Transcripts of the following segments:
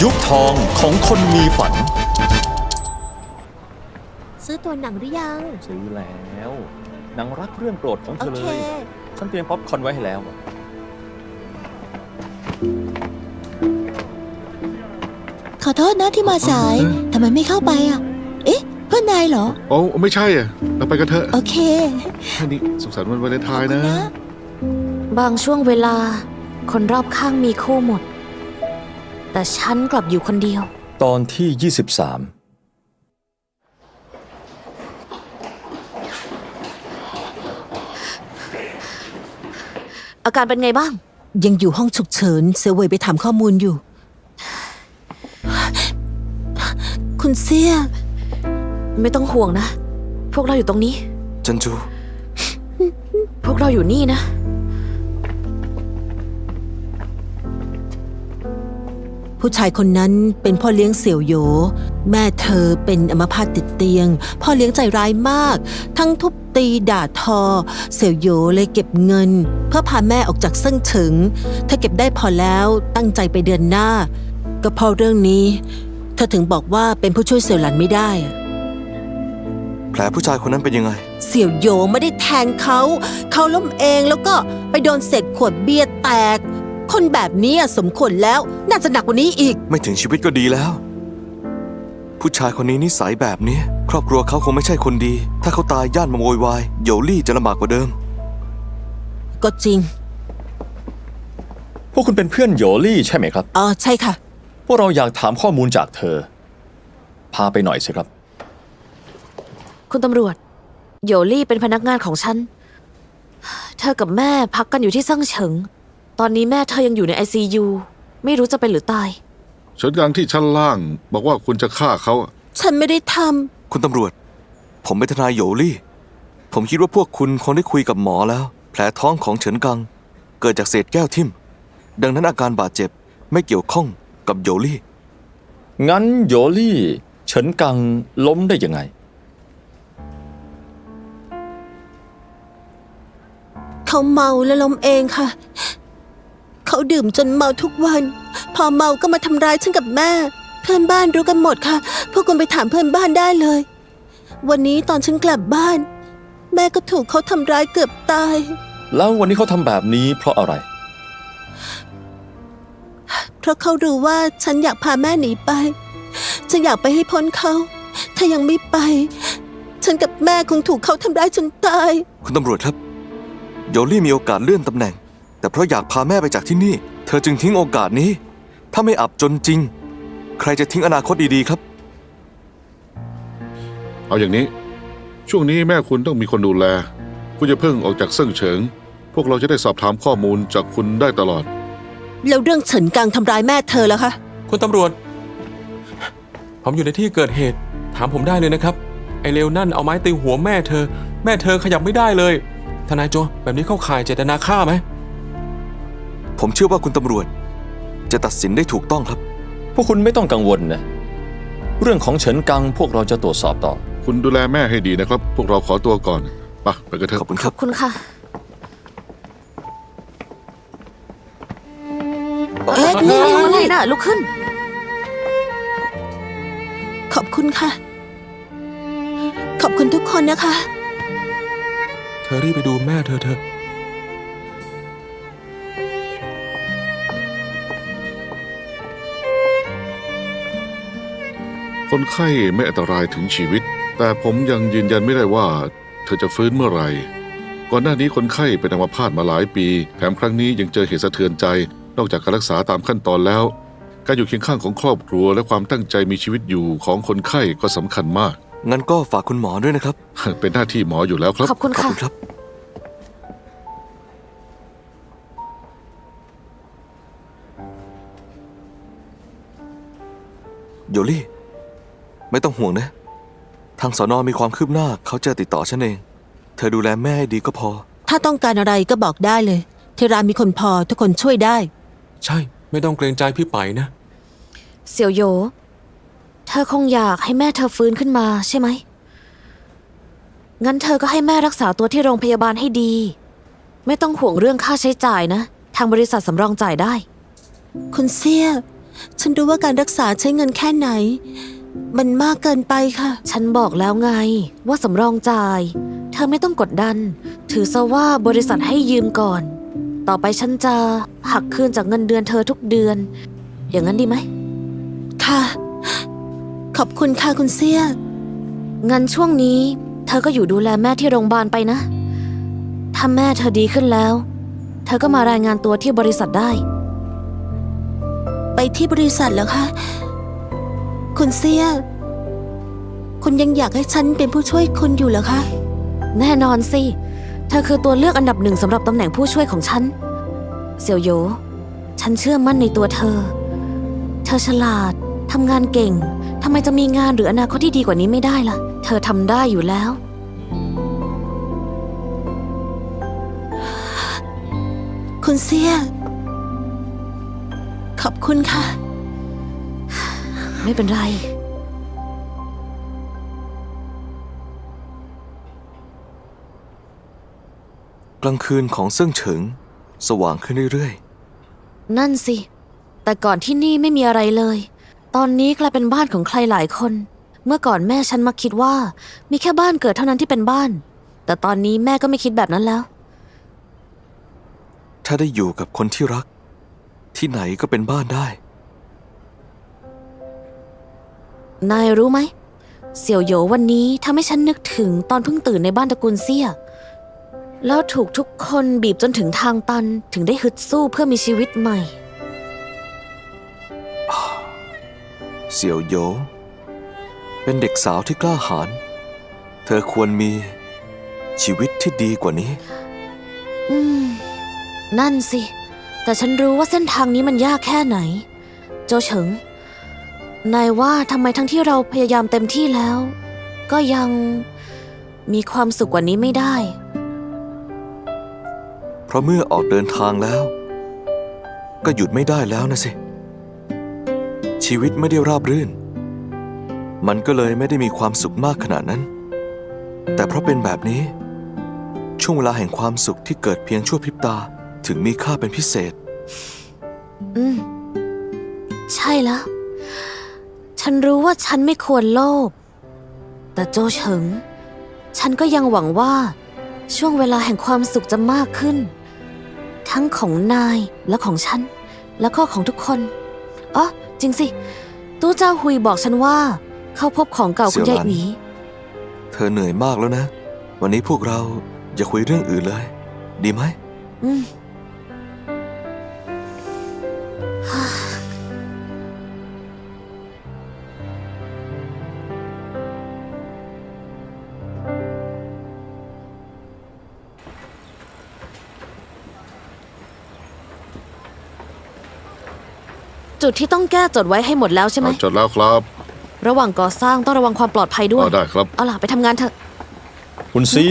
ยุคทองของคนมีฝันซื้อตัวหนังหรือยังซื้อแล้วหนังรักเรื่องโปรดของเธอเลยฉันเตรียมป๊อปคอร์นไว้ให้แล้วขอโทษนะที่มาสายทำไมไม่เข้าไปอ่ะเอ๊ะเพื่อนนายเหรอโอ้ไม่ใช่อ่ะเราไปกันเถอะโอเคแค่นี้สุขสันต์วันวาเลนไทน์นะบางช่วงเวลาคนรอบข้างมีคู่หมดแต่ฉันกลับอยู่คนเดียวตอนที่ 23อาการเป็นไงบ้างยังอยู่ห้องฉุกเฉินเซเว่ยไปถามข้อมูลอยู่คุณเสี่ยไม่ต้องห่วงนะพวกเราอยู่ตรงนี้จันจูพวกเราอยู่นี่นะผู้ชายคนนั้นเป็นพ่อเลี้ยงเสี่ยวโหยแม่เธอเป็นอัมพาตติดเตียงพ่อเลี้ยงใจร้ายมากทั้งทุบตีด่าทอเสี่ยวโหยเลยเก็บเงินเพื่อพาแม่ออกจากเซิ่งเฉิงถ้าเก็บได้พอแล้วตั้งใจไปเดือนหน้าก็เพราะเรื่องนี้เธอถึงบอกว่าเป็นผู้ช่วยเสี่ยวหลันไม่ได้แผลผู้ชายคนนั้นเป็นยังไงเสี่ยวโหยไม่ได้แทงเขาล้มเองแล้วก็ไปโดนเศษขวดเบียร์แตกคนแบบนี้สมควรแล้วน่าจะหนักกว่านี้อีกไม่ถึงชีวิตก็ดีแล้วผู้ชายคนนี้นิสัยแบบนี้ครอบครัวเขาคงไม่ใช่คนดีถ้าเขาตายญาติมาโวยวายโยลี่จะลำบากกว่าเดิมก็จริงพวกคุณเป็นเพื่อนโยลี่ใช่ไหมครับอ๋อใช่ค่ะพวกเราอยากถามข้อมูลจากเธอพาไปหน่อยสิครับคุณตำรวจโยลี่เป็นพนักงานของฉันเธอกับแม่พักกันอยู่ที่เซิ่งเฉิงตอนนี้แม่เธอยังอยู่ใน ICU ไม่รู้จะเป็นหรือตายเฉินกังที่ชั้นล่างบอกว่าคุณจะฆ่าเขาฉันไม่ได้ทำคุณตำรวจผมเป็นทนายโยลี่ผมคิดว่าพวกคุณคงได้คุยกับหมอแล้วแผลท้องของเฉินกังเกิดจากเศษแก้วทิ่มดังนั้นอาการบาดเจ็บไม่เกี่ยวข้องกับโยลี่งั้นโยลี่เฉินกังล้มได้ยังไงเขาเมาและล้มเองค่ะเขาดื่มจนเมาทุกวันพอเมาก็มาทำร้ายฉันกับแม่เพื่อนบ้านรู้กันหมดค่ะพวกคุณไปถามเพื่อนบ้านได้เลยวันนี้ตอนฉันกลับบ้านแม่ก็ถูกเขาทำร้ายเกือบตายแล้ววันนี้เขาทำแบบนี้เพราะอะไรเพราะเขารู้ว่าฉันอยากพาแม่หนีไปฉันอยากไปให้พ้นเขาถ้ายังไม่ไปฉันกับแม่คงถูกเขาทำร้ายจนตายคุณตำรวจครับโยลี่มีโอกาสเลื่อนตำแหน่งแต่เพราะอยากพาแม่ไปจากที่นี่เธอจึงทิ้งโอกาสนี้ถ้าไม่อับจนจริงใครจะทิ้งอนาคตดีๆครับเอาอย่างนี้ช่วงนี้แม่คุณต้องมีคนดูแลคุณจะเพิ่งออกจากเซิ่งเฉิงพวกเราจะได้สอบถามข้อมูลจากคุณได้ตลอดแล้วเรื่องเฉินกังทำร้ายแม่เธอแล้วคะคุณตำรวจผมอยู่ในที่เกิดเหตุถามผมได้เลยนะครับไอเลวนั่นเอาไม้ตีหัวแม่เธอขยับไม่ได้เลยทนายโจแบบนี้เข้าข่ายเจตนาฆ่าไหมผมเชื่อว่าคุณตำรวจจะตัดสินได้ถูกต้องครับพวกคุณไม่ต้องกังวลนะเรื่องของเฉินกังพวกเราจะตรวจสอบต่อคุณดูแลแม่ให้ดีนะครับพวกเราขอตัวก่อนไปกันเถอะขอบคุณครับขอบคุณค่ะนี่อะไรน่ะลุกขึ้นขอบคุณค่ะขอบคุณทุกคนนะคะเธอรีบไปดูแม่เธอคนไข้ไม่อันตรายถึงชีวิตแต่ผมยังยืนยันไม่ได้ว่าเธอจะฟื้นเมื่อไหร่ก่อนหน้านี้คนไข้เป็นอัมพาตมาหลายปีแถมครั้งนี้ยังเจอเหตุสะเทือนใจนอกจากการรักษาตามขั้นตอนแล้วการอยู่เคียงข้างของครอบครัวและความตั้งใจมีชีวิตอยู่ของคนไข้ก็สำคัญมากงั้นก็ฝากคุณหมอด้วยนะครับเป็นหน้าที่หมออยู่แล้วครับขอบคุณค่ะครับโยลี่ไม่ต้องห่วงนะทางสน.มีความคืบหน้าเขาจะติดต่อฉันเองเธอดูแลแม่ให้ดีก็พอถ้าต้องการอะไรก็บอกได้เลยที่ร้านมีคนพอทุกคนช่วยได้ใช่ไม่ต้องเกรงใจพี่ไปนะเสี่ยวโหยเธอคงอยากให้แม่เธอฟื้นขึ้นมาใช่ไหมงั้นเธอก็ให้แม่รักษาตัวที่โรงพยาบาลให้ดีไม่ต้องห่วงเรื่องค่าใช้จ่ายนะทางบริษัทสำรองจ่ายได้คุณเสี่ย ฉันรู้ว่าการรักษาใช้เงินแค่ไหน มันมากเกินไปค่ะ ฉันบอกแล้วไงว่าสำรองจ่าย เธอไม่ต้องกดดัน ถือซะว่าบริษัทให้ยืมก่อน ต่อไปฉันจะหักคืนจากเงินเดือนเธอทุกเดือน อย่างนั้นดีไหม ค่ะ ขอบคุณค่ะคุณเสี่ย งั้นช่วงนี้ เธอก็อยู่ดูแลแม่ที่โรงพยาบาลไปนะ ถ้าแม่เธอดีขึ้นแล้ว เธอก็มารายงานตัวที่บริษัทได้ ไปที่บริษัทเหรอคะ คุณเสี่ย คุณยังอยากให้ฉันเป็นผู้ช่วยคุณอยู่เหรอคะ แน่นอนสิ เธอคือตัวเลือกอันดับหนึ่งสำหรับตำแหน่งผู้ช่วยของฉัน เสี่ยวโย ฉันเชื่อมั่นในตัวเธอ เธอฉลาด ทำงานเก่ง ทำไมจะมีงานหรืออนาคตที่ดีกว่านี้ไม่ได้ล่ะ เธอทำได้อยู่แล้ว คุณเสี่ย ขอบคุณค่ะ ไม่เป็นไร กลางคืนของเซิ่งเฉิง สว่างขึ้นเรื่อย นั่นสิ แต่ก่อนที่นี่ไม่มีอะไรเลย ตอนนี้กลายเป็นบ้านของใครหลายคน เมื่อก่อนแม่ฉันมักคิดว่า มีแค่บ้านเกิดเท่านั้นที่เป็นบ้าน แต่ตอนนี้แม่ก็ไม่คิดแบบนั้นแล้ว ๆ ถ้าได้อยู่กับคนที่รัก ที่ไหนก็เป็นบ้านได้ นายรู้ไหม เสี่ยวโหยวันนี้ทำให้ฉันนึกถึงตอนเพิ่งตื่นในบ้านตระกูลเซี่ย แล้วถูกทุกคนบีบจนถึงทางตันถึงได้ฮึดสู้เพื่อมีชีวิตใหม่ เสี่ยวโหยเป็นเด็กสาวที่กล้าหาญ เธอควรมีชีวิตที่ดีกว่านี้ นั่นสิ แต่ฉันรู้ว่าเส้นทางนี้มันยากแค่ไหน โจเฉิง นายว่าทำไมทั้งที่เราพยายามเต็มที่แล้ว ก็ยังมีความสุขกว่านี้ไม่ได้ เพราะเมื่อออกเดินทางแล้ว ก็หยุดไม่ได้แล้วนะสิ ชีวิตไม่ได้ราบรื่น มันก็เลยไม่ได้มีความสุขมากขนาดนั้น แต่เพราะเป็นแบบนี้ ช่วงเวลาแห่งความสุขที่เกิดเพียงชั่วพริบตาถึงมีค่าเป็นพิเศษ ใช่แล้ว ฉันรู้ว่าฉันไม่ควรโลภ แต่โจเฉิง ฉันก็ยังหวังว่า ช่วงเวลาแห่งความสุขจะมากขึ้น ทั้งของนายและของฉัน แล้วก็ของทุกคนอ๋อจริงสิ ตู้เจ้าฮุยบอกฉันว่า เขาพบของเก่าคุณยายหวี เธอเหนื่อยมากแล้วนะ วันนี้พวกเราอย่าคุยเรื่องอื่นเลย ดีไหม อืม จุดที่ต้องแก้จดไว้ให้หมดแล้วใช่ไหม จดแล้วครับ ระหว่างก่อสร้างต้องระวังความปลอดภัยด้วย ได้ครับ เอาล่ะไปทำงานเถอะ คุณซี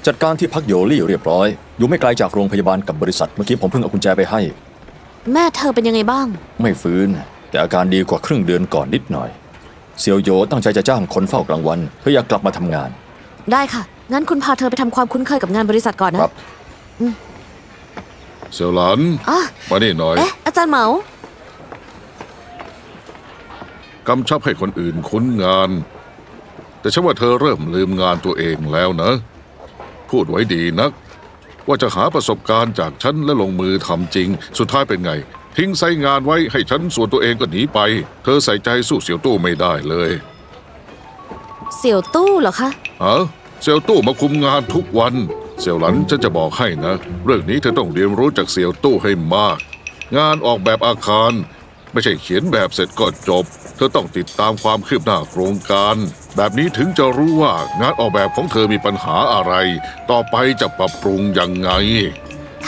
จัดการที่พักโยลี่เรียบร้อย อยู่ไม่ไกลจากโรงพยาบาลกับบริษัท เมื่อกี้ผมเพิ่งเอากุญแจไปให้ แม่เธอเป็นยังไงบ้าง ไม่ฟื้น แต่อาการดีกว่าครึ่งเดือนก่อนนิดหน่อย เซียวโยตั้งใจจะจ้างคนเฝ้ากลางวัน เพื่ออยากกลับมาทำงาน ได้ค่ะ งั้นคุณพาเธอไปทำความคุ้นเคยกับงานบริษัทก่อนนะครับ เสี่ยวหลาน อ่ะ มานี่หน่อย เอ๊ะ อาจารย์เหมา กำชับให้คนอื่นคุ้นงาน แต่ฉันว่าเธอเริ่มลืมงานตัวเองแล้วนะ พูดไว้ดีนัก ว่าจะหาประสบการณ์จากฉันและลงมือทำจริง สุดท้ายเป็นไง ทิ้งไซงานไว้ให้ฉันส่วนตัวเองก็หนีไป เธอใส่ใจสู้เสี่ยวตู้ไม่ได้เลย เสี่ยวตู้เหรอคะ เสี่ยวตู้มาคุมงานทุกวัน เสี่ยวหลันฉันจะบอกให้นะ เรื่องนี้เธอต้องเรียนรู้จากเสี่ยวตู้ให้มาก งานออกแบบอาคาร ไม่ใช่เขียนแบบเสร็จก็จบ เธอต้องติดตามความคืบหน้าโครงการ แบบนี้ถึงจะรู้ว่างานออกแบบของเธอมีปัญหาอะไร ต่อไปจะปรับปรุงยังไง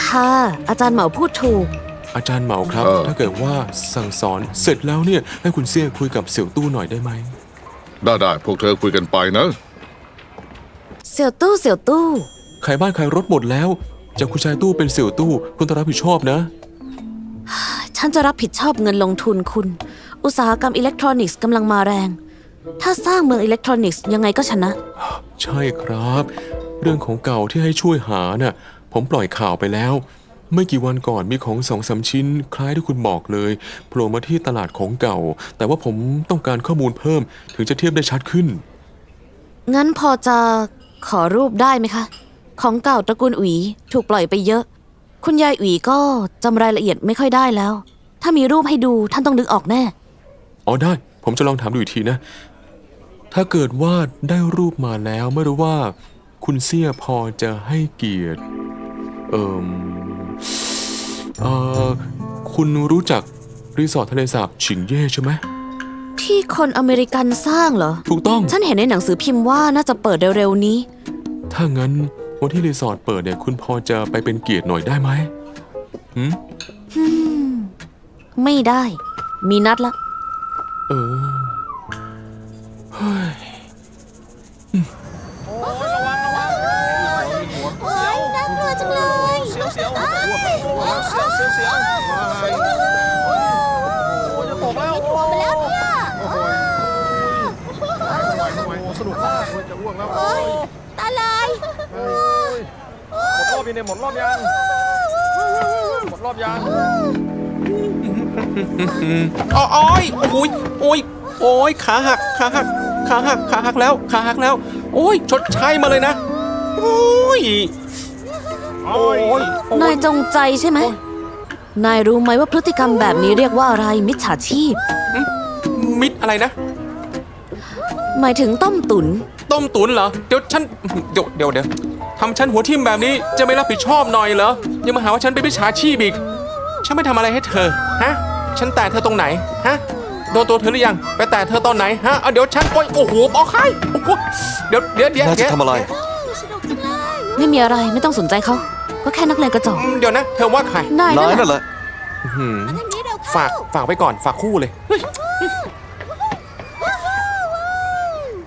ค่ะ อาจารย์เหมาพูดถูก อาจารย์เหมาครับ ถ้าเกิดว่าสั่งสอนเสร็จแล้วเนี่ยให้คุณเซี่ยคุยกับเสี่ยวตู้หน่อยได้ไหม ได้พวกเธอคุยกันไปนะ เสี่ยวตู้ เสี่ยวตู้ ขายบ้านขายรถหมดแล้วจากคุณชายตู้เป็นเสี่ยวตู้คุณต้องรับผิดชอบนะ ฉันจะรับผิดชอบเงินลงทุนคุณ อุตสาหกรรมอิเล็กทรอนิกส์กำลังมาแรง ถ้าสร้างเมืองอิเล็กทรอนิกส์ยังไงก็ชนะ ใช่ครับ เรื่องของเก่าที่ให้ช่วยหาน่ะผมปล่อยข่าวไปแล้ว ไม่กี่วันก่อนมีของ2-3 ชิ้น คล้ายที่คุณบอกเลยโผล่มาที่ตลาดของเก่า แต่ว่าผมต้องการข้อมูลเพิ่มถึงจะเทียบได้ชัดขึ้น งั้นพอจะขอรูปได้ไหมคะ ของเก่าตระกูลอุ๋ยถูกปล่อยไปเยอะ คุณยายอุ๋ยก็จำรายละเอียดไม่ค่อยได้แล้ว ถ้ามีรูปให้ดูท่านต้องนึกออกแน่ อ๋อได้ ผมจะลองถามดูอีกทีนะ ถ้าเกิดว่าได้รูปมาแล้วไม่รู้ว่า คุณเสี่ยพอจะให้เกียรติ เอ่อคุณรู้จักรีสอร์ททะเลสาบฉิงเย่ใช่ไหม ที่คนอเมริกันสร้างเหรอ ถูกต้อง ฉันเห็นในหนังสือพิมพ์ว่าน่าจะเปิดเร็วๆนี้ ถ้างั้นวันที่รีสอร์ทเปิดเนี่ยคุณพอจะไปเป็นเกียรติหน่อยได้ไหม ไม่ได้ มีนัดละ เออ เฮ้ย น่ากลัวจังเลย เสียวเสียวเสียวเสียวเสียวจะตกแล้วโอ้ยสนุกมากจะอ้วกแล้ว ตาลาย หมดรอบยังเนี่ยหมดรอบยังหมดรอบยัง โอ้ยโอ้ยโอ้ยโอ้ยขาหักขาหักขาหักขาหักแล้วขาหักแล้ว โอ้ยชดใช้มาเลยนะ โอ้ยโอ้ย นายจงใจใช่ไหม นายรู้ไหมว่าพฤติกรรมแบบนี้เรียกว่าอะไร มิจฉาชีพ มิดอะไรนะ หมายถึงต้มตุ๋น ต้มตุ๋นเหรอ เดี๋ยวฉันเดี๋ยวทำฉันหัวทิ่มแบบนี้จะไม่รับผิดชอบหน่อยเหรอ ยังมาหาว่าฉันเป็นมิจฉาชีพอีก ฉันไม่ทำอะไรให้เธอ ฮะ ฉันแตะเธอตรงไหน ฮะ โดนตัวเธอหรือยัง ไปแตะเธอตอนไหน ฮะ เอาเดี๋ยวฉันโอ้โหปอกไข่โอ้โหเดี๋ยว น่าจะทำอะไร ไม่มีอะไรไม่ต้องสนใจเขา ก็แค่นักเลงกระจอก เดี๋ยวนะ เธอว่าใคร นาย นาย นั่ นั่ น น แห แห ละ ละ ฝากไว้ก่อน ฝากคู่เลย เฮ้ย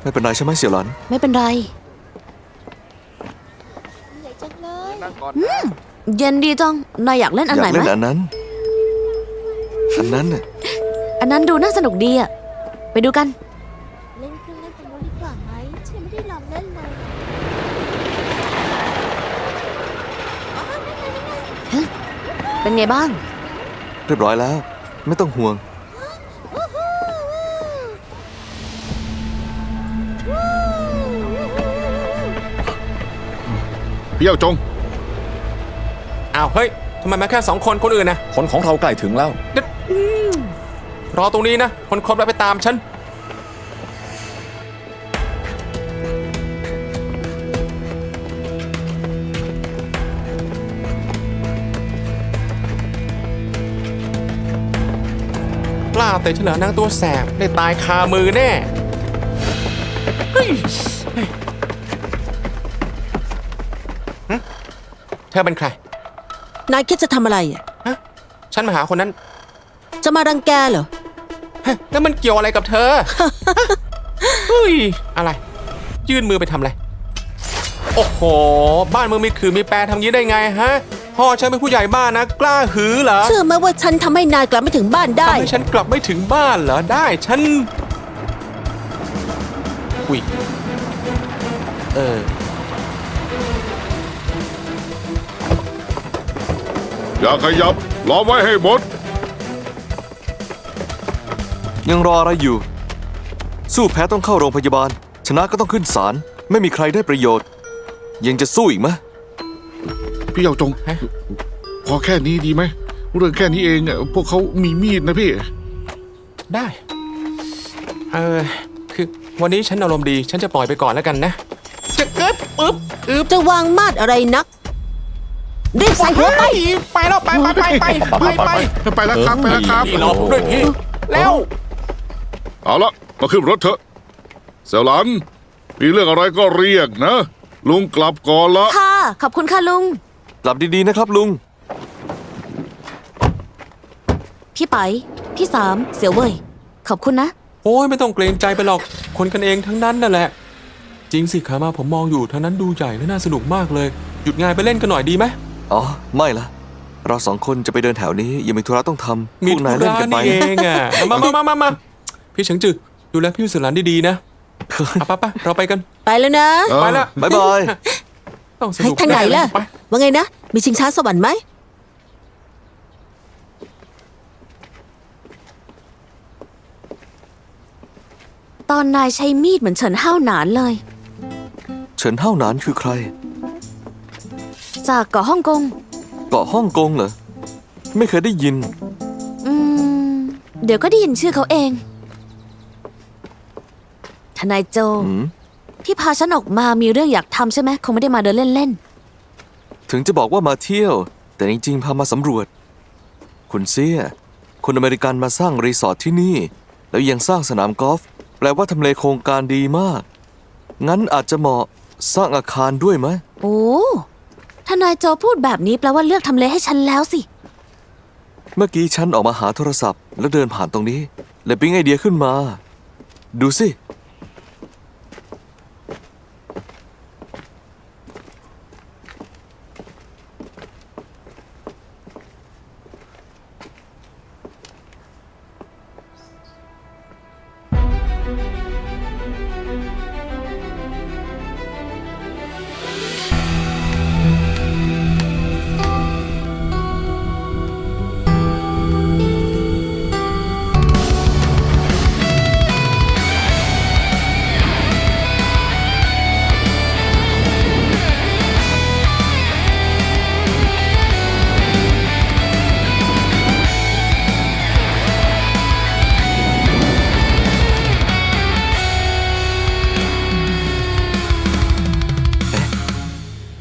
ไม่เป็นไรใช่ไหมเสี่ยวหลัน ไม่เป็นไร นั่งก่อน เย็นดีจัง นายอยากเล่นอัน อยา ไหน ก ไหม เล่นอันนั้น อันนั้นน่ะ อันนั้นดูน่าสนุกดีอะไปดูกัน เล่นเครื่องเล่นตรงนู้นดีกว่าไหมฉันยังไม่ได้ลองเล่นเลย เป็นไงบ้าง เรียบร้อยแล้ว ไม่ต้องห่วง พี่เย่าจง อ้าว เฮ้ย ทำไมมาแค่2 คนคนอื่นนะ คนของเราใกล้ถึงแล้ว เดี๋ยวรอตรงนี้นะ คนครบแล้วไปตามฉัน กล้าเตะฉันเหรอนางตัวแสบได้ตายคามือแน่ เฮ้ยหึเธอเป็นใคร นายคิดจะทำอะไรอ่ะ ฮะ ฉันมาหาคนนั้น จะมารังแกเหรอ ฮะแล้วมันเกี่ยวอะไรกับเธอ เฮ้ย อะไร ยื่นมือไปทำอะไร โอ้โห บ้านมึงมีคือมีแปรทำงี้ได้ไงฮะ พ่อฉันเป็นผู้ใหญ่บ้านนะ กล้าหือเหรอ เชื่อไหมว่าฉันทำให้นายกลับไม่ถึงบ้านได้ ทำให้ฉันกลับไม่ถึงบ้านเหรอ ได้ ฉัน อุ้ย อย่าขยับล้อมไว้ให้หมด ยังรออะไรอยู่ สู้แพ้ต้องเข้าโรงพยาบาล ชนะก็ต้องขึ้นศาล ไม่มีใครได้ประโยชน์ ยังจะสู้อีกไหม พี่เย่าจง ฮะ พอแค่นี้ดีไหมเรื่องแค่นี้เองอะพวกเขามีมีดนะพี่ ได้ คือวันนี้ฉันอารมณ์ดี ฉันจะปล่อยไปก่อนแล้วกันนะ จะอึบ จะวางมาดอะไรนัก รีบใส่หัวไป ไปแล้วไปแล้วครับไป พี่รอผมด้วยพี่แล้ว เอาละมาขึ้นรถเถอะเสี่ยวหลานมีเรื่องอะไรก็เรียกนะ ลุงกลับก่อนละ ค่ะ ขอบคุณค่ะลุง กลับดีๆนะครับลุง พี่ไป พี่สามเสี่ยวเว่ยขอบคุณนะ โอ้ยไม่ต้องเกรงใจไปหรอก คนกันเองทั้งนั้นนั่นแหละ จริงสิขามาผมมองอยู่ทางนั้นดูใหญ่และน่าสนุกมากเลย หยุดงานไปเล่นกันหน่อยดีไหม อ๋อ ไม่ละ เรา2 คนจะไปเดินแถวนี้ ยังมีธุระต้องทำพ มี วกนาย ธุ เล่น ระ กันไป นี่เองอ่ะ มาพี่เฉิงจือดูแลพี่สุรันดีๆนะเอาไปเราไปกัน ไปแล้วนะ เออ ไปละ บ๊ายบาย ต้องส ให้ นุก ทางไหนล่ะ ไป ว่าไงนะ มีชิงช้าสวรรค์ไหม ตอนนายใช้มีดเหมือนเฉินห้าวหนานเลย เฉินเฮ่าหนานคือใคร จากเกาะฮ่องกง เกาะฮ่องกงเหรอ ไม่เคยได้ยิน อืม เดี๋ยวก็ได้ยินชื่อเขาเอง ทนายโจ หืม ที่พาฉันออกมามีเรื่องอยากทำใช่ไหมคงไม่ได้มาเดินเล่น ถึงจะบอกว่ามาเที่ยว แต่จริงๆ พามาสำรวจ คุณเซี่ยคนอเมริกันมาสร้างรีสอร์ทที่นี่ แล้วยังสร้างสนามกอล์ฟแปลว่าทำเลโครงการดีมาก งั้นอาจจะเหมาะสร้างอาคารด้วยไหม ๆ โอ้ ทนายโจพูดแบบนี้แปลว่าเลือกทำเลให้ฉันแล้วสิ เมื่อกี้ฉันออกมาหาโทรศัพท์ แล้วเดินผ่านตรงนี้เลยปิ๊งไอเดียขึ้นมา ดูสิ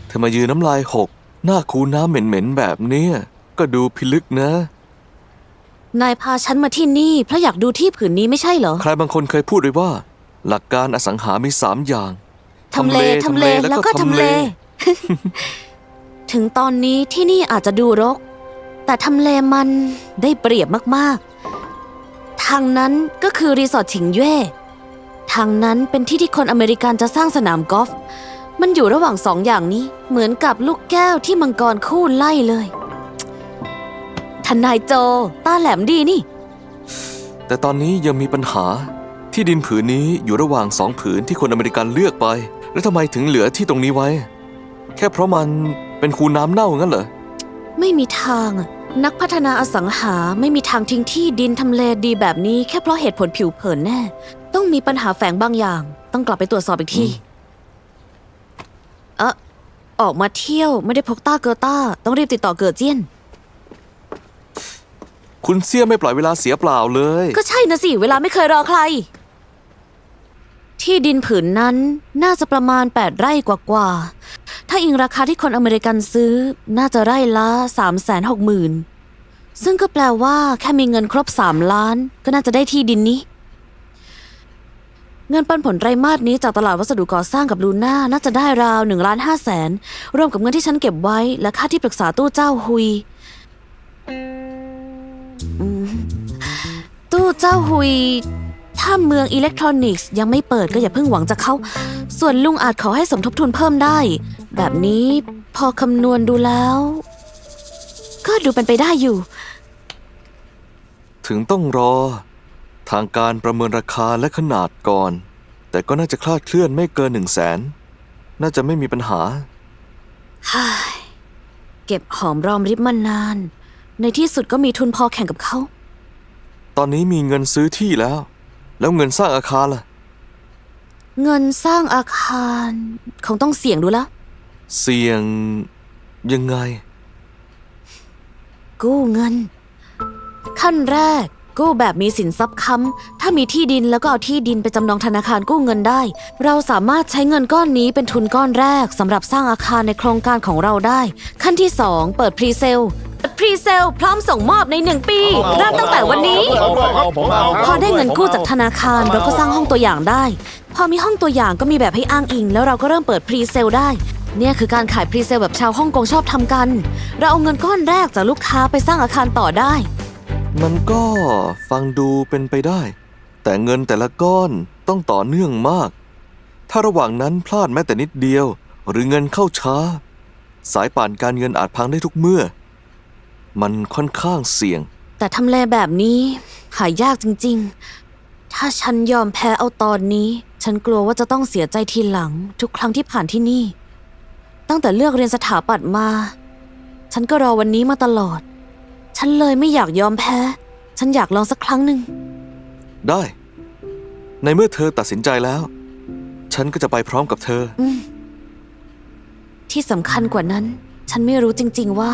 เธอมายืนน้ำลายหก หน้าคูน้ำเหม็นๆแบบเนี้ยก็ดูพิลึกนะ นายพาฉันมาที่นี่เพราะอยากดูที่ผืนนี้ไม่ใช่เหรอ ใครบางคนเคยพูดไว้ว่า หลักการอสังหามี3 อย่าง ทำเลแล้วก็ทำเล ถึงตอนนี้ที่นี่อาจจะดูรก แต่ทำเลมันได้เปรียบมากๆ ทางนั้นก็คือรีสอร์ทฉิงเย่ทางนั้นเป็นที่ที่คนอเมริกันจะสร้างสนามกอล์ฟ มันอยู่ระหว่าง2 อย่างนี้ เหมือนกับลูกแก้วที่มังกรคู่ไล่เลย ทนายโจตาแหลมดีนี่ แต่ตอนนี้ยังมีปัญหาที่ดินผืนนี้อยู่ระหว่าง2 ผืนที่คนอเมริกันเลือกไป แล้วทำไมถึงเหลือที่ตรงนี้ไว้ แค่เพราะมันเป็นคูน้ำเน่างั้นเหรอ ไม่มีทางอะนักพัฒนาอสังหาไม่มีทางทิ้งที่ดินทำเลดีแบบนี้แค่เพราะเหตุผลผิวเผินแน่ ต้องมีปัญหาแฝงบางอย่าง ต้องกลับไปตรวจสอบอีกทีออกมาเที่ยวไม่ได้พกต้าเกอต้า ต้องรีบติดต่อเกิดเจี้ยน คุณเสี่ยไม่ปล่อยเวลาเสียเปล่าเลย ก็ใช่นะสิ เวลาไม่เคยรอใคร ที่ดินผืนนั้นน่าจะประมาณ8 ไร่กว่าๆถ้าอิงราคาที่คนอเมริกันซื้อน่าจะไร่ละ360,000 ซึ่งก็แปลว่าแค่มีเงินครบ3 ล้านก็น่าจะได้ที่ดินนี้ เงินปันผลไตรมาสนี้จากตลาดวัสดุก่อสร้างกับลูน่าน่าจะได้ราว1,500,000รวมกับเงินที่ฉันเก็บไว้และค่าที่ปรึกษาตู้เจ้าฮุยตู้เจ้าฮุยถ้าเมืองอิเล็กทรอนิกส์ยังไม่เปิดก็อย่าเพิ่งหวังจากเขาส่วนลุงอาจขอให้สมทบทุนเพิ่มได้แบบนี้พอคำนวณดูแล้วก็ดูเป็นไปได้อยู่ ถึงต้องรอ ทางการประเมินราคาและขนาดก่อน แต่ก็น่าจะคลาดเคลื่อนไม่เกิน100,000น่าจะไม่มีปัญหา เก็บหอมรอมริบมานาน ในที่สุดก็มีทุนพอแข่งกับเขา ตอนนี้มีเงินซื้อที่แล้ว แล้วเงินสร้างอาคารล่ะ เงินสร้างอาคารคงต้องเสี่ยงดูแล้ว เสี่ยงยังไง กู้เงิน ขั้นแรกกู้แบบมีสินทรัพย์ค้ำถ้ามีที่ดินแล้วก็เอาที่ดินไปจำนองธนาคารกู้เงินได้ เราสามารถใช้เงินก้อนนี้เป็นทุนก้อนแรกสำหรับสร้างอาคารในโครงการของเราได้ ขั้นที่ 2 เปิดพรีเซลพร้อมส่งมอบใน1 ปีเริ่มตั้งแต่วันนี้ พอได้เงินกู้จากธนาคารเราก็สร้างห้องตัวอย่างได้ พอมีห้องตัวอย่างก็มีแบบให้อ้างอิงแล้วเราก็เริ่มเปิดพรีเซลได้ เนี่ยคือการขายพรีเซลแบบชาวฮ่องกงชอบทำกัน เราเอาเงินก้อนแรกจากลูกค้าไปสร้างอาคารต่อได้ มันก็ฟังดูเป็นไปได้ แต่เงินแต่ละก้อนต้องต่อเนื่องมาก ถ้าระหว่างนั้นพลาดแม้แต่นิดเดียว หรือเงินเข้าช้า สายป่านการเงินอาจพังได้ทุกเมื่อ มันค่อนข้างเสี่ยง แต่ทำเลแบบนี้หายากจริงๆ ถ้าฉันยอมแพ้เอาตอนนี้ ฉันกลัวว่าจะต้องเสียใจทีหลังทุกครั้งที่ผ่านที่นี่ ตั้งแต่เลือกเรียนสถาปัตย์มา ฉันก็รอวันนี้มาตลอด ฉันเลยไม่อยากยอมแพ้ ฉันอยากลองสักครั้งหนึ่ง ได้ ในเมื่อเธอตัดสินใจแล้ว ฉันก็จะไปพร้อมกับเธอ ที่สำคัญกว่านั้น ฉันไม่รู้จริง ๆ ว่า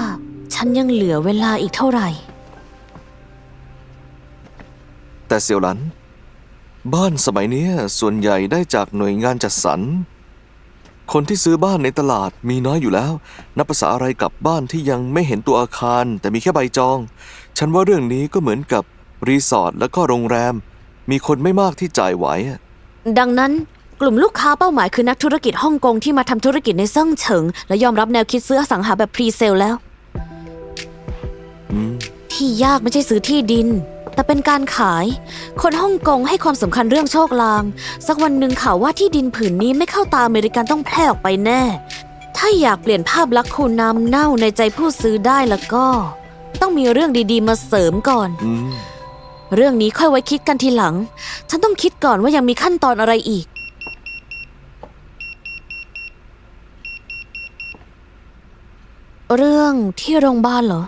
ฉันยังเหลือเวลาอีกเท่าไหร่ แต่เสี่ยวหลัน บ้านสมัยเนี้ยส่วนใหญ่ได้จากหน่วยงานจัดสรร คนที่ซื้อบ้านในตลาดมีน้อยอยู่แล้ว นับภาษาอะไรกับบ้านที่ยังไม่เห็นตัวอาคาร แต่มีแค่ใบจอง ฉันว่าเรื่องนี้ก็เหมือนกับรีสอร์ทแล้วก็โรงแรม มีคนไม่มากที่จ่ายไหวอะ ดังนั้นกลุ่มลูกค้าเป้าหมายคือนักธุรกิจฮ่องกงที่มาทำธุรกิจในเซิ่งเฉิง และยอมรับแนวคิดซื้ออสังหาแบบพรีเซลแล้ว ที่ยากไม่ใช่ซื้อที่ดิน แต่เป็นการขาย คนฮ่องกงให้ความสำคัญเรื่องโชคลาง สักวันหนึ่งข่าวว่าที่ดินผืนนี้ไม่เข้าตาอเมริกันต้องแพร่ออกไปแน่ ถ้าอยากเปลี่ยนภาพลักษณ์คุณน้ำเน่าในใจผู้ซื้อได้แล้วก็ ต้องมีเรื่องดีๆมาเสริมก่อน เรื่องนี้ค่อยไว้คิดกันทีหลัง ฉันต้องคิดก่อนว่ายังมีขั้นตอนอะไรอีก เรื่องที่โรงพยาบาลเหรอ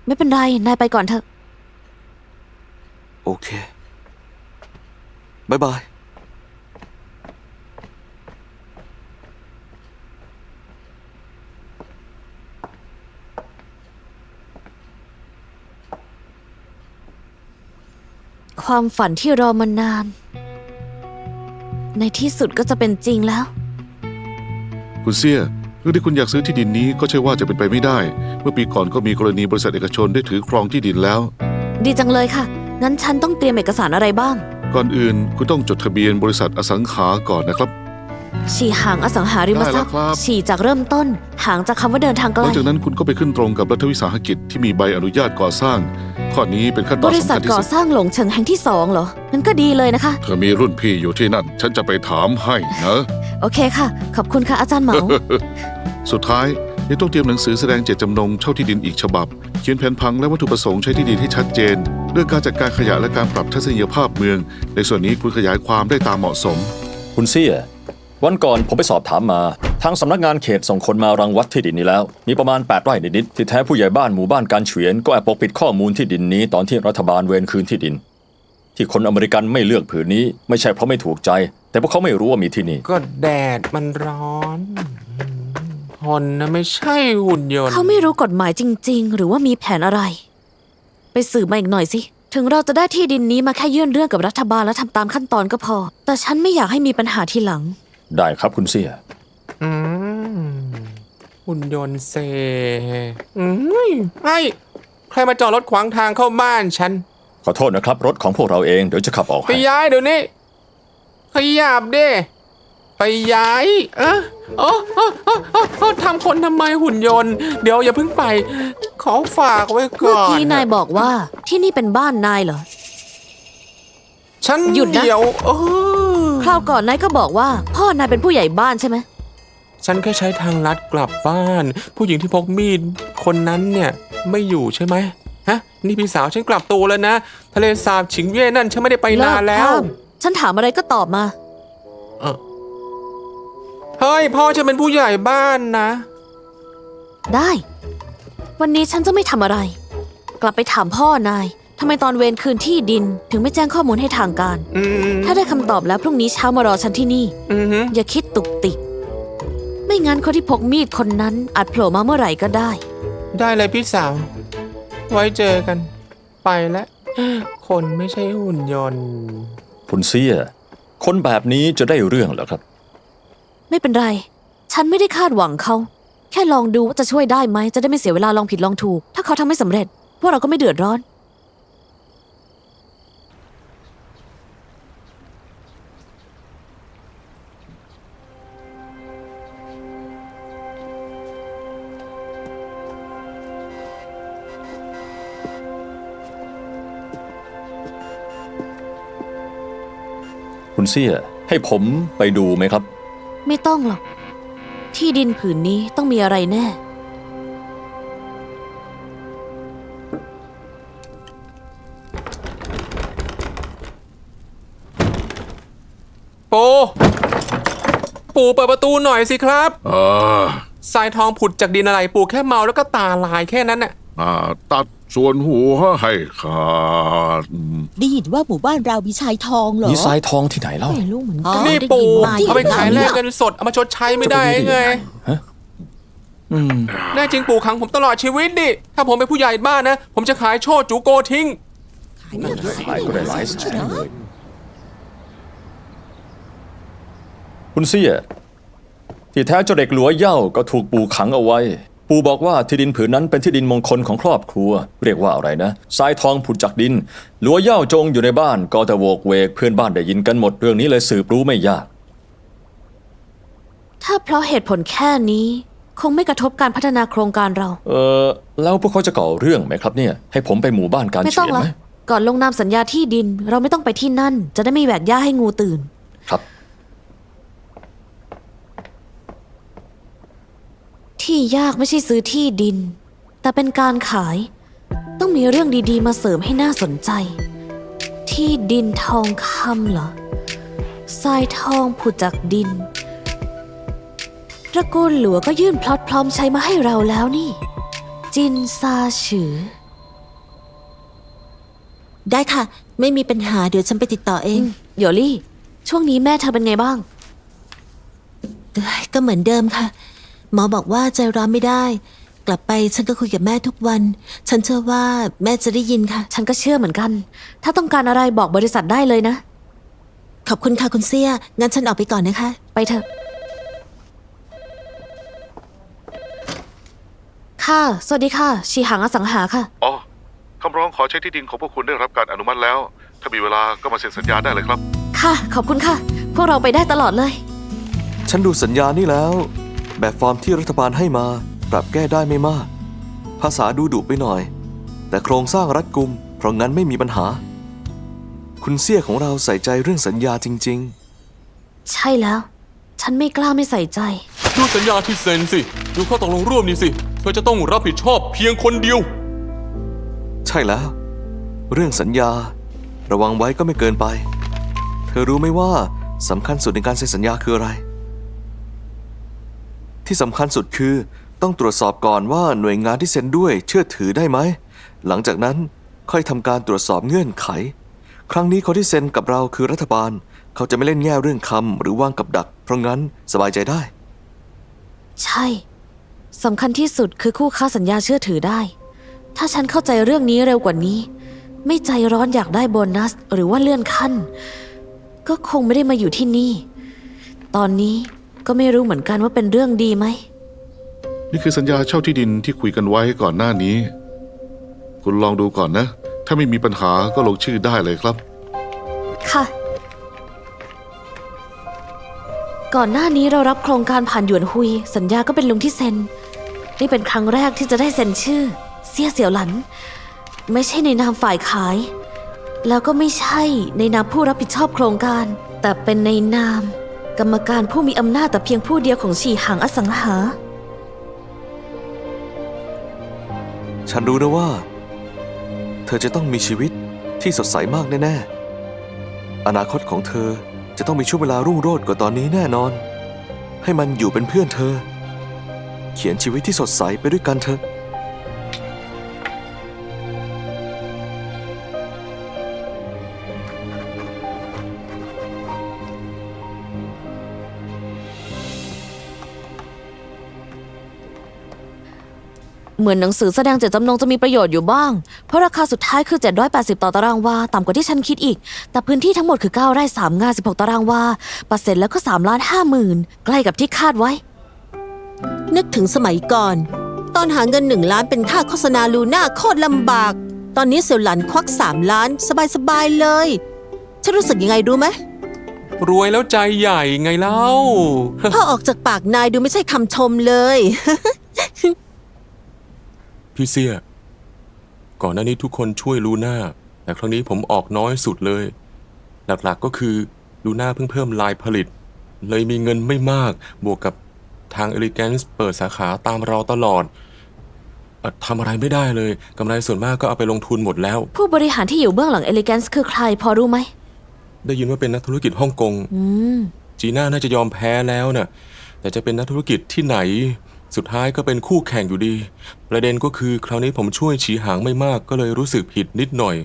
ไม่เป็นไร นายไปก่อนเถอะ โอเคบายบาย ความฝันที่รอมานาน ในที่สุดก็จะเป็นจริงแล้ว คุณเซี่ยเรื่องที่คุณอยากซื้อที่ดินนี้ก็ใช่ว่าจะเป็นไปไม่ได้ เมื่อปีก่อนก็มีกรณีบริษัทเอกชนได้ถือครองที่ดินแล้ว ดีจังเลยค่ะ งั้นฉันต้องเตรียมเอกสารอะไรบ้าง ก่อนอื่นคุณต้องจดทะเบียนบริษัทอสังหาก่อนนะครับ ฉี่หางอสังหาริมทรัพย์ ได้แล้วครับ ฉี่จากเริ่มต้น หางจากคำว่าเดินทางไก ห ล ลังจากนั้นคุณก็ไปขึ้นตรงกับรัฐวิสาหกิจที่มีใบอนุญาตก่อสร้าง ข้อนี้เป็นขั้นต บ อน ริ สำ ษั คั ท ญที่ ก่อ สุด สร้างหลงเฉิงแห่งที่2เหรอ งั้นก็ดีเลยนะคะ เธอมีรุ่นพี่อยู่ที่นั่น ฉันจะไปถามให้นะ โอเคค่ะ ขอบคุณค่ะอาจารย์เหมา สุดท้ายยังต้องเตรียมหนังสือแสดงเจตจำนงเช่าที่ดินอีกฉบับ เขียนแผนพังและวัตถุประสงค์ใช้ที่ดินให้ชัดเจน เรื่องการจัดการขยะและการปรับทัศนียภาพเมือง ในส่วนนี้คุณขยายความได้ตามเหมาะสม คุณเซี่ยวันก่อนผมไปสอบถามมา ทางสำนักงานเขตส่งคนมารังวัดที่ดินนี้แล้ว มีประมาณ8 ไร่นิดๆที่แท้ผู้ใหญ่บ้านหมู่บ้านการเฉวียนก็แอบปกปิดข้อมูลที่ดินนี้ตอนที่รัฐบาลเวรคืนที่ดิน ที่คนอเมริกันไม่เลือกผืนนี้ไม่ใช่เพราะไม่ถูกใจ แต่เพราะเขาไม่รู้ว่ามีที่นี่ ก็แดดมันร้อนคนนะไม่ใช่หุ่นยนต์ เขาไม่รู้กฎหมายจริง ๆ หรือว่ามีแผนอะไร ไปสืบมาอีกหน่อยสิ ถึงเราจะได้ที่ดินนี้มาแค่ยื่นเรื่องกับรัฐบาลและทำตามขั้นตอนก็พอ แต่ฉันไม่อยากให้มีปัญหาทีหลัง ได้ครับคุณเซี่ย อืมหุ่นยนต์เซไอ้ใครมาจอดรถขวางทางเข้าบ้านฉัน ขอโทษนะครับรถของพวกเราเองเดี๋ยวจะขับออก ไป ให้ ย้ายเดี๋ยวนี้ขยับดิไปย้ายทำคนทำไมหุ่นยนต์ เดี๋ยวอย่าเพิ่งไป ขอฝากไว้ก่ เมื่อ อน กี้นายบอกว่าที่นี่เป็นบ้านนายเหรอ ฉัน หยุดนะ เดี๋ยวคราวก่อนนายก็บอกว่า พ่อนายเป็นผู้ใหญ่บ้านใช่ไหม ฉันแค่ใช้ทางลัดกลับบ้าน ผู้หญิงที่พกมีดคนนั้นเนี่ยไม่อยู่ใช่ไหมฮะ นี่พี่สาวฉันกลับตัวแล้วนะ ทะเลสาบฉิงเย่นั่นฉันไม่ได้ไปนานแล้ว เลิกห้ามฉันถามอะไรก็ตอบมา เฮ้ยพ่อฉันเป็นผู้ใหญ่บ้านนะ ได้ วันนี้ฉันจะไม่ทำอะไร กลับไปถามพ่อนายทำไมตอนเวรคืนที่ดินถึงไม่แจ้งข้อมูลให้ทางการ ถ้าได้คำตอบแล้วพรุ่งนี้เช้ามารอฉันที่นี่ อย่าคิดตุกติก ไม่งั้นคนที่พกมีดคนนั้นอาจโผล่มาเมื่อไหร่ก็ได้ ได้เลยพี่สาว ไว้เจอกัน ไปแล้ว คนไม่ใช่หุ่นยนต์ คุณเซี่ยคนแบบนี้จะได้เรื่องเหรอครับ ไม่เป็นไร ฉันไม่ได้คาดหวังเขา แค่ลองดูว่าจะช่วยได้ไหม จะได้ไม่เสียเวลาลองผิดลองถูก ถ้าเขาทำไม่สำเร็จ พวกเราก็ไม่เดือดร้อน คุณเซี่ยให้ผมไปดูไหมครับ ไม่ต้องหรอก ที่ดินผืนนี้ต้องมีอะไรแน่ ปู่เปิดประตูหน่อยสิครับ อ่า ทรายทองผุดจากดินอะไรปู่แค่เมาแล้วก็ตาลายแค่นั้นน่ะ ตา ส่วนหัวให้ขาด ได้ยินว่าหมู่บ้านเรามีชายทองเหรอ มีทรายทองที่ไหนเล่า ไม่รู้เหมือน อ๋อ กัน นี่ ได้ ปู่ ยินมา เอาไปขายแลก อ เงินสดเอามาชดใช้ไม่ได้ จะไป ไง ฮะอืม แน่จริงปู่ขังผมตลอดชีวิตดิถ้าผมเป็นผู้ใหญ่บ้านนะ ผมจะขายโชว์จูโกทิ้ง ขายก็ได้หลายแสนเลยคุณเสี่ยที่แท้เจ้าเด็กหลัวเหย่าก็ถูกปู่ขังเอาไว้ ปู่บอกว่าที่ดินผืนนั้นเป็นที่ดินมงคลของครอบครัว เรียกว่าอะไรนะทรายทองผุดจากดิน หลัวเหย่าจงอยู่ในบ้านก็แต่โวกเวกเพื่อนบ้านได้ยินกันหมดเรื่องนี้เลยสืบรู้ไม่ยาก ถ้าเพราะเหตุผลแค่นี้ คงไม่กระทบการพัฒนาโครงการเรา แล้วพวกเขาจะก่อเรื่องไหมครับเนี่ย ให้ผมไปหมู่บ้านการ ไม่ เฉี ต้อง ยน ละ ไหม ก่อนลงนามสัญญาที่ดิน เราไม่ต้องไปที่นั่น จะได้ไม่แหวกย่าให้งูตื่น ครับ ที่ยากไม่ใช่ซื้อที่ดิน แต่เป็นการขาย ต้องมีเรื่องดีๆ มาเสริมให้น่าสนใจ ที่ดินทองคำเหรอทรายทองผุดจากดินตระกูลหลัวก็ยื่นพล็อตพร้อมใช้มาให้เราแล้วนี่ จินซาฉือ ได้ค่ะ ไม่มีปัญหาเดี๋ยวฉันไปติดต่อเอง โยลี่ ช่วงนี้แม่เธอเป็นไงบ้าง ก็เหมือนเดิมค่ะ หมอบอกว่าใจร้อนไม่ได้ กลับไปฉันก็คุยกับแม่ทุกวัน ฉันเชื่อว่าแม่จะได้ยินค่ะ ฉันก็เชื่อเหมือนกัน ถ้าต้องการอะไรบอกบริษัทได้เลยนะ ขอบคุณค่ะคุณเซี่ยงั้นฉันออกไปก่อนนะคะ ไปเถอะ ค่ะ สวัสดีค่ะ ชีหังอสังหาค่ะ อ๋อคำร้องขอใช้ที่ดินของพวกคุณได้รับการอนุมัติแล้ว ถ้ามีเวลาก็มาเซ็นสัญญาได้เลยครับ ค่ะ ขอบคุณค่ะ พวกเราไปได้ตลอดเลย ฉันดูสัญญานี่แล้ว แบบฟอร์มที่รัฐบาลให้มา ปรับแก้ได้ไม่มาก ภาษาดูดุไปหน่อย แต่โครงสร้างรัดกุม เพราะงั้นไม่มีปัญหา คุณเสี่ยของเราใส่ใจเรื่องสัญญาจริง ใช่แล้ว ฉันไม่กล้าไม่ใส่ใจ ดูสัญญาที่เซ็นสิ ดูข้อตกลงร่วมนี่สิ เธอจะต้องรับผิดชอบเพียงคนเดียว ๆ ใช่แล้ว เรื่องสัญญา ระวังไว้ก็ไม่เกินไป เธอรู้ไหมว่าสำคัญสุดในการเซ็นสัญญาคืออะไร ที่สำคัญสุดคือต้องตรวจสอบก่อนว่าหน่วยงานที่เซ็นด้วยเชื่อถือได้ไหม หลังจากนั้นค่อยทำการตรวจสอบเงื่อนไข ครั้งนี้คนที่เซ็นกับเราคือรัฐบาล เขาจะไม่เล่นแง่เรื่องคำหรือวางกับดัก เพราะงั้นสบายใจได้ ใช่ สำคัญที่สุดคือคู่ค้าสัญญาเชื่อถือได้ ถ้าฉันเข้าใจเรื่องนี้เร็วกว่านี้ ไม่ใจร้อนอยากได้โบนัสหรือว่าเลื่อนขั้น ก็คงไม่ได้มาอยู่ที่นี่ ตอนนี้ก็ไม่รู้เหมือนกันว่าเป็นเรื่องดีไหม นี่คือสัญญาเช่าที่ดินที่คุยกันไว้ก่อนหน้านี้ คุณลองดูก่อนนะ ถ้าไม่มีปัญหาก็ลงชื่อได้เลยครับ ค่ะ ก่อนหน้านี้เรารับโครงการผ่านหยวนฮุย สัญญาก็เป็นลุงที่เซ็น นี่เป็นครั้งแรกที่จะได้เซ็นชื่อ เสี่ยเสี่ยวหลัน ไม่ใช่ในนามฝ่ายขาย แล้วก็ไม่ใช่ในนามผู้รับผิดชอบโครงการ แต่เป็นในนาม กรรมการผู้มีอำนาจแต่เพียงผู้เดียวของฉีหังอสังหา ฉันรู้นะว่า เธอจะต้องมีชีวิตที่สดใสมากแน่ๆ อนาคตของเธอจะต้องมีช่วงเวลารุ่งโรจน์กว่าตอนนี้แน่นอน ให้มันอยู่เป็นเพื่อนเธอ เขียนชีวิตที่สดใสไปด้วยกันเถอะ เหมือนหนังสือแสดงเจตจำนงจะมีประโยชน์อยู่บ้าง เพราะราคาสุดท้ายคือ 780 ต่อตารางวา ต่ำกว่าที่ฉันคิดอีก แต่พื้นที่ทั้งหมดคือ 9 ไร่ 3 งาน 16 ตารางวาเปอร์เซ็นต์แล้วก็3,50,000ใกล้กับที่คาดไว้ นึกถึงสมัยก่อน ตอนหาเงิน1 ล้านเป็นค่าโฆษณาลูน่าโคตรลำบาก ตอนนี้เสี่ยวหลันควัก3 ล้านสบายๆเลย ฉันรู้สึกยังไงรู้ไหม รวยแล้วใจใหญ่ไงเล่า พ่อออกจากปากนายดูไม่ใช่คำชมเลย พี่เสี่ย ก่อนหน้านี้ทุกคนช่วยลูน่า แต่ครั้งนี้ผมออกน้อยสุดเลย หลักๆก็คือลูน่าเพิ่งเพิ่มลายผลิต เลยมีเงินไม่มาก บวกกับทาง Elegance เปิดสาขาตามเราตลอดทำอะไรไม่ได้เลยกำไรส่วนมากก็เอาไปลงทุนหมดแล้ว ผู้บริหารที่อยู่เบื้องหลัง Elegance คือใครพอรู้ไหม ได้ยินว่าเป็นนักธุรกิจฮ่องกงจีน่าน่าจะยอมแพ้แล้วน่ะ แต่จะเป็นนักธุรกิจที่ไหน สุดท้ายก็เป็นคู่แข่งอยู่ดี ประเด็นก็คือคราวนี้ผมช่วยฉีหางไม่มากก็เลยรู้สึกผิดนิดหน่อย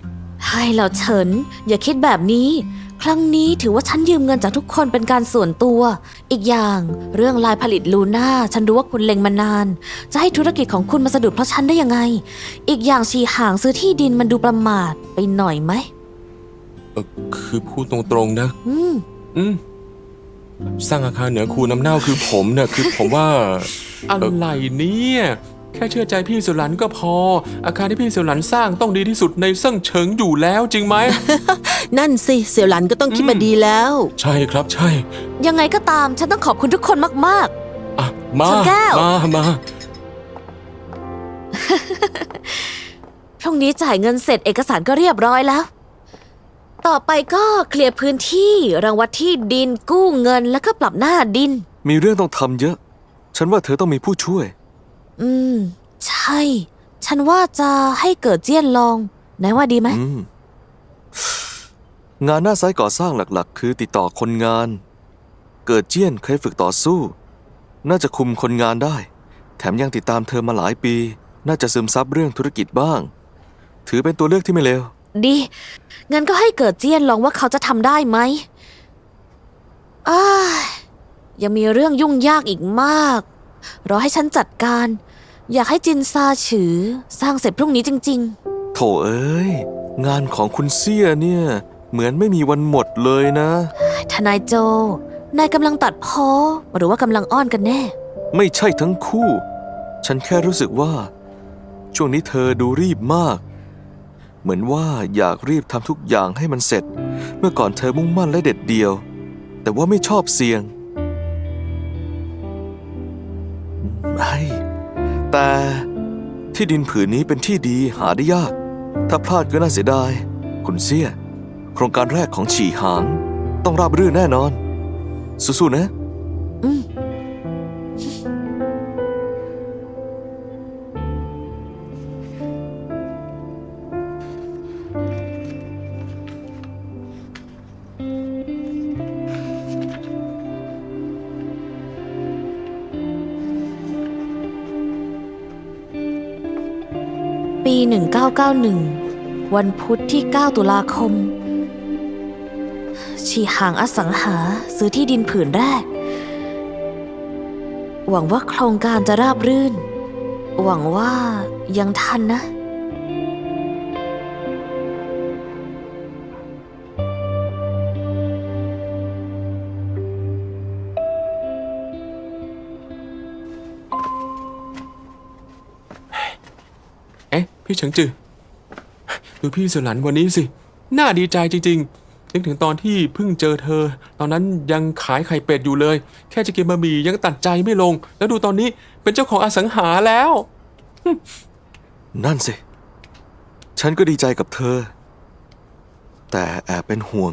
ใช่แล้วเฉิน อย่าคิดแบบนี้ ครั้งนี้ถือว่าฉันยืมเงินจากทุกคนเป็นการส่วนตัว อีกอย่างเรื่องลายผลิตลูน่าฉันรู้ว่าคุณเล็งมานาน จะให้ธุรกิจของคุณมาสะดุดเพราะฉันได้ยังไง อีกอย่างฉีหางซื้อที่ดินมันดูประมาทไปหน่อยไหม คือพูดตรงๆนะ อืม สร้างอาคารเหนือคูน้ำเน่าคือผมเนี่ยคือผมว่า อะไรเนี่ยแค่เชื่อใจพี่สุหลันก็พอ อาคารที่พี่สุหลันสร้างต้องดีที่สุดในเซิ่งเฉิงอยู่แล้วจริงไหม นั่นสิเสี่ยวหลันก็ต้องคิดมาดีแล้ว ใช่ครับใช่ ยังไงก็ตามฉันต้องขอบคุณทุกคนมาก อ่ะมา ชนแก้ว มา ๆ พรุ่งนี้จ่ายเงินเสร็จเอกสารก็เรียบร้อยแล้ว ต่อไปก็เคลียร์พื้นที่รังวัดที่ดินกู้เงินแล้วก็ปรับหน้าดิน มีเรื่องต้องทำเยอะ ฉันว่าเธอต้องมีผู้ช่วย ใช่ ฉันว่าจะให้เกิดเจี้ยนลองนายว่าดีไหม งานหน้าไซต์ก่อสร้างหลักๆ คือติดต่อคนงาน เกิดเจี้ยนเคยฝึกต่อสู้ น่าจะคุมคนงานได้ แถมยังติดตามเธอมาหลายปี น่าจะซึมซับเรื่องธุรกิจบ้าง ถือเป็นตัวเลือกที่ไม่เลว ดีงั้นก็ให้เกิดเจี้ยนลองว่าเขาจะทำได้ไหมยังมีเรื่องยุ่งยากอีกมากรอให้ฉันจัดการ อยากให้จินซาฉือสร้างเสร็จพรุ่งนี้จริง โถเอ้ย งานของคุณเซี่ยเนี่ย เหมือนไม่มีวันหมดเลยนะ ๆ ทนายโจ นายกำลังตัดพ้อหรือว่ากำลังอ้อนกันแน่ ไม่ใช่ทั้งคู่ ฉันแค่รู้สึกว่า ช่วงนี้เธอดูรีบมาก เหมือนว่าอยากรีบทำทุกอย่างให้มันเสร็จ เมื่อก่อนเธอมุ่งมั่นและเด็ดเดียว แต่ว่าไม่ชอบเสี่ยงแต่ที่ดินผืนนี้เป็นที่ดีหาได้ยาก ถ้าพลาดก็น่าเสียดาย คุณเซี่ย โครงการแรกของฉี่หาง ต้องราบรื่นแน่นอน สู้ๆนะ ปี 1991 วันพุธที่ 9 ตุลาคม ฉีหางอสังหาซื้อที่ดินผืนแรก หวังว่าโครงการจะราบรื่น หวังว่ายังทันนะ พี่เฉิงจือดูพี่สุหลันวันนี้สิ น่าดีใจจริงๆนึกถึงตอนที่เพิ่งเจอเธอ ตอนนั้นยังขายไข่เป็ดอยู่เลย แค่จะกินบะหมี่ยังตัดใจไม่ลง แล้วดูตอนนี้เป็นเจ้าของอสังหาแล้ว นั่นสิ ฉันก็ดีใจกับเธอ แต่แอบเป็นห่วง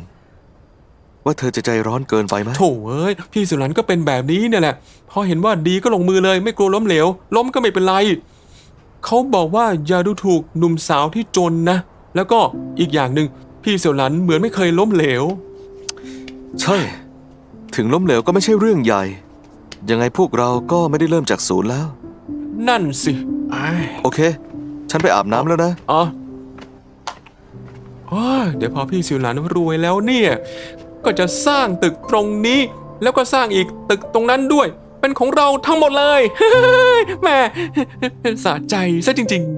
ว่าเธอจะใจร้อนเกินไปไหม โถ่เอ้ยพี่สุหลันก็เป็นแบบนี้เนี่ยแหละพอเห็นว่าดีก็ลงมือเลยไม่กลัวล้มเหลว ล้มก็ไม่เป็นไรเขาบอกว่าอย่าดูถูกหนุ่มสาวที่จนนะ แล้วก็อีกอย่างหนึ่งพี่เสี่ยวหลันเหมือนไม่เคยล้มเหลว ใช่ ถึงล้มเหลวก็ไม่ใช่เรื่องใหญ่ ยังไงพวกเราก็ไม่ได้เริ่มจากศูนย์แล้ว นั่นสิอ้าย โอเค ฉันไปอาบน้ำแล้วนะ อ๋อเดี๋ยวพอพี่เสี่ยวหลันรวยแล้วเนี่ย ก็จะสร้างตึกตรงนี้ แล้วก็สร้างอีกตึกตรงนั้นด้วย เป็นของเราทั้งหมดเลย แม่สะใจซะจริงๆ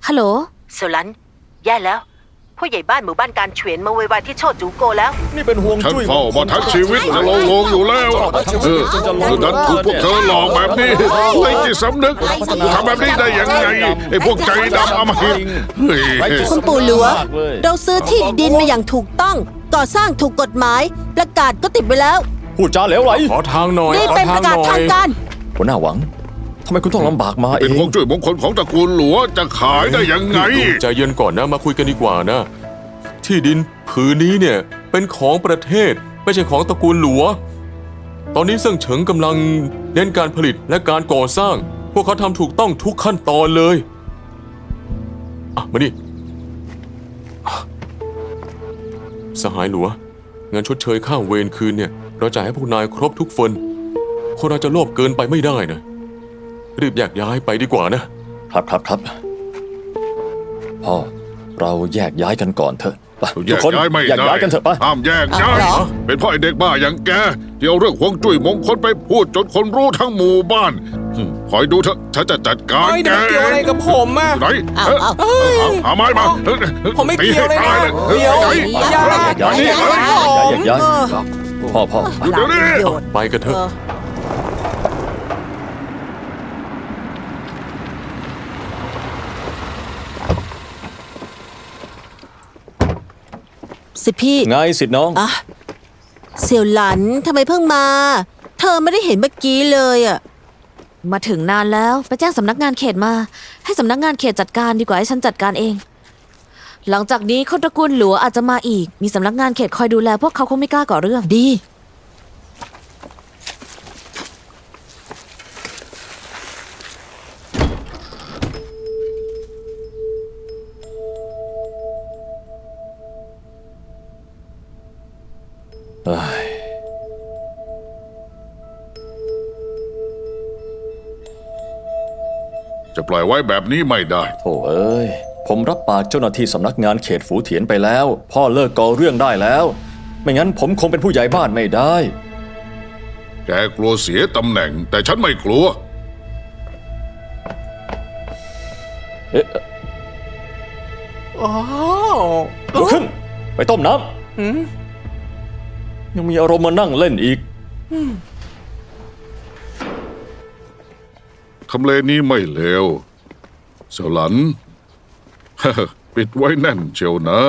ฮัลโหล เสี่ยวหลัน แย่แล้ว ผู้ใหญ่บ้านหมู่บ้านการเฉวียนมาโวยวายที่โชดจูโกแล้ว นี่เป็นห่วง ฉัน จุ้ย เฝ้ามาทั้งชีวิตจะลงอยู่แล้วดันถูกพวกเธอหลอกแบบนี้ไม่จิตสำนึกทำแบบนี้ได้ยังไงไอ้พวกใจดำอำมหิตเฮ้ย คุณปู่หลัว เราซื้อที่ดินมาอย่างถูกต้อง ก่อสร้างถูกกฎหมาย ประกาศก็ติดไว้แล้ว พูดจาเหลวไหล ขอทางหน่อย นี่ ขอ เป็น ทา ป ง ระ ห กาศ น่อ ทาย งการ หัวหน้าหวังทำไมคุณต้องลำบากมาเอ เป็น ง พวกจุ้ยมงคลของตระกูลหลัวจะขายได้ยังไง ใจเย็นก่อนนะมาคุยกันดีกว่านะ ที่ดินผืนนี้เนี่ยเป็นของประเทศไม่ใช่ของตระกูลหลัว ตอนนี้เซิ่งเฉิงกำลังเน้นการผลิตและการก่อสร้าง พวกเขาทำถูกต้องทุกขั้นตอนเลยมานี่สหายหลวงเงินชดเชยค่าเวรคืนเนี่ยเราจ่ายให้พวกนายครบทุกคนคนเราจะโลภเกินไปไม่ได้นะรีบแยกย้ายไปดีกว่านะครับ พ่อเราแยกย้ายกันก่อนเถอะไป แย ทุก ก คน ย้ายไม่ แยก ได้ ย้ายกันเถอะไป ห้ามแยกย้าย เหรอ เป็นเพ่อไอเด็กบ้าอย่างแกที่เอาเรื่องฮวงจุ้ยมงคลไปพูดจนคนรู้ทั้งหมู่บ้านคอยดูเถอะฉันจะจัดการ ไอ้ แก เด็กเกี่ยวอะไรกับผมอะ ไหน เอาเอา หาไม้มา ผมไม่เกี่ยวเลยนะ ตีให้ตา เดี๋ยว ไหน อย่า แยกย้ายแยกย้ายพ่อ อยู่เดี๋ยวนี้ ไปกันเถอะ สิพี่ ไงสิทธิ์น้อง อ่ะเสี่ยวหลันทำไมเพิ่งมา เธอไม่ได้เห็นเมื่อกี้เลยอ่ะ มาถึงนานแล้วไปแจ้งสำนักงานเขตมา ให้สำนักงานเขตจัดการดีกว่าให้ฉันจัดการเอง หลังจากนี้คนตระกูลหลัวอาจจะมาอีก มีสำนักงานเขตคอยดูแลพวกเขาคงไม่กล้าก่อเรื่อง ดี เอ้ย จะปล่อยไว้แบบนี้ไม่ได้ โถ่เอ้ยผมรับปากเจ้าหน้าที่สำนักงานเขตฝูเถียนไปแล้ว พ่อเลิกก่อเรื่องได้แล้ว ไม่งั้นผมคงเป็นผู้ใหญ่บ้านไม่ได้ แกกลัวเสียตำแหน่ง แต่ฉันไม่กลัว เอ๊ะ อ๋อ ลุกขึ้นไปต้มน้ำยังมีอารมณ์มานั่งเล่นอีก ทำเลนี้ไม่เลวเสี่ยวหลัน ปิดไว้แน่นเชียวนะ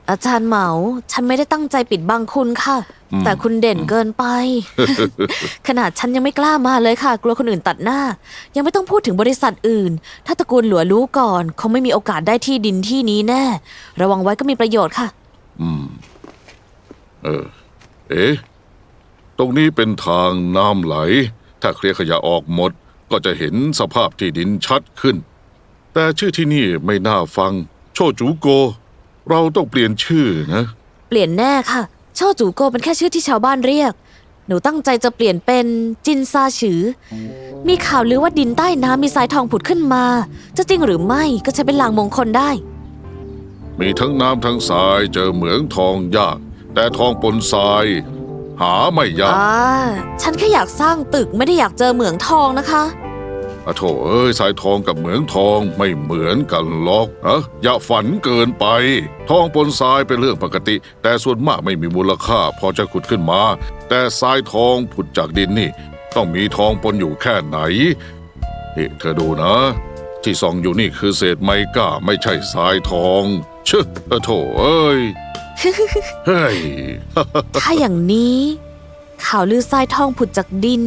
อาจารย์เหมา ฉันไม่ได้ตั้งใจปิดบังคุณค่ะ แต่คุณเด่นเกินไป ขนาดฉันยังไม่กล้ามาเลยค่ะ กลัวคนอื่นตัดหน้า ยังไม่ต้องพูดถึงบริษัทอื่น ถ้าตระกูลหลัวรู้ก่อนคงไม่มีโอกาสได้ที่ดินที่นี้แน่ ระวังไว้ก็มีประโยชน์ค่ะ เอ๊ะ ตรงนี้เป็นทางน้ำไหล ถ้าเคลียร์ขยะออกหมด ก็จะเห็นสภาพที่ดินชัดขึ้น แต่ชื่อที่นี่ไม่น่าฟัง โชจูโก เราต้องเปลี่ยนชื่อนะ เปลี่ยนแน่ค่ะ โชจูโกเป็นแค่ชื่อที่ชาวบ้านเรียก หนูตั้งใจจะเปลี่ยนเป็นจินซาฉือ มีข่าวลือว่าดินใต้น้ำมีทรายทองผุดขึ้นมา จะจริงหรือไม่ก็ใช้เป็นลางมงคลได้ มีทั้งน้ำทั้งทรายเจอเหมืองทองยาก แต่ทองปนทราย หาไม่ยาก ฉันแค่อยากสร้างตึกไม่ได้อยากเจอเหมืองทองนะคะ โถเอ้ยทรายทองกับเหมืองทองไม่เหมือนกันหรอกนะอย่าฝันเกินไป ทองปนทรายเป็นเรื่องปกติ แต่ส่วนมากไม่มีมูลค่าพอจะขุดขึ้นมา แต่ทรายทองผุดจากดินนี่ ต้องมีทองปนอยู่แค่ไหนนี่เธอดูนะ ที่ส่องอยู่นี่คือเศษไมก้าไม่ใช่ทรายทองเชื่อโถเอ้ย เฮ้ย ถ้าอย่างนี้ ข่าวลือทรายทองผุดจากดิน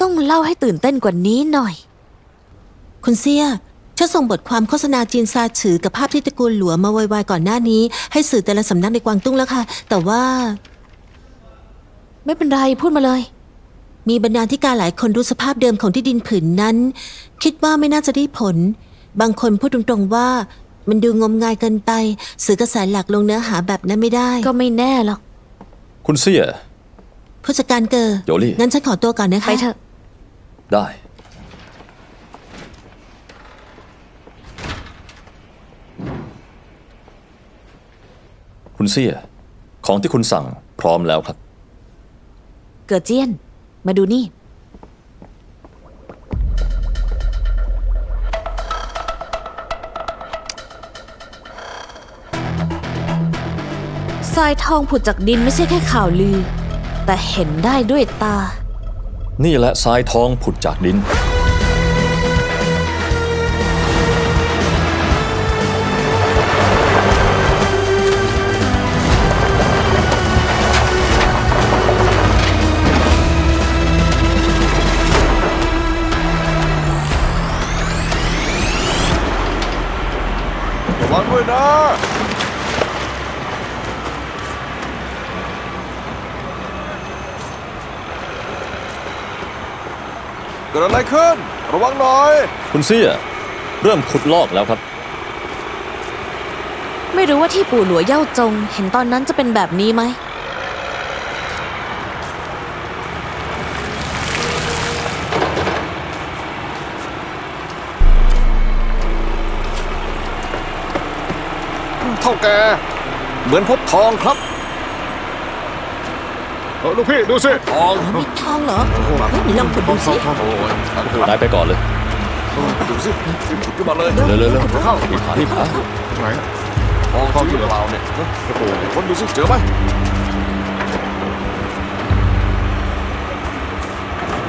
ต้องเล่าให้ตื่นเต้นกว่านี้หน่อย คุณเซี่ยฉันส่งบทความโฆษณาจีนซาฉือกับภาพที่ตระกูลหลัวมาไวๆก่อนหน้านี้ ให้สื่อแต่ละสำนักในกวางตุ้งแล้วค่ะ แต่ว่า ไม่เป็นไรพูดมาเลย มีบรรณาธิการหลายคนรู้สภาพเดิมของที่ดินผืนนั้น คิดว่าไม่น่าจะได้ผล บางคนพูดตรงๆว่า มันดูงมงายเกินไป สื่อกระแสหลักลงเนื้อหาแบบนั้นไม่ได้ ก็ไม่แน่หรอก คุณเสี่ย ผู้จัดการเกอร์ โยลี่ งั้นฉันขอตัวก่อนนะคะ ไปเถอะ ได้ คุณเสี่ยของที่คุณสั่งพร้อมแล้วครับ เกิดเจี้ยน มาดูนี่ ทรายทองผุดจากดินไม่ใช่แค่ข่าวลือ แต่เห็นได้ด้วยตา นี่แหละทรายทองผุดจากดิน ระวังด้วยนะ เ กิดอะไรขึ้น ระวังหน่อย คุณเสี่ยเริ่มขุดลอกแล้วครับ ไม่รู้ว่าที่ปู่หลัวเย่าจง เห็นตอนนั้นจะเป็นแบบนี้ไหม เท่าแกเหมือนพบทองครับ ลูกพี่ดูสิ ทอง มีทองเหรอนี่ลองขุดดูสิ โอ้ย นายไปก่อนเลย ดูสิขุดขึ้นมาเลย เร็วๆ เข้า รีบหา ไหน ทองจริงหรือเปล่าเนี่ยโอ้โหคนดูสิเจอไหม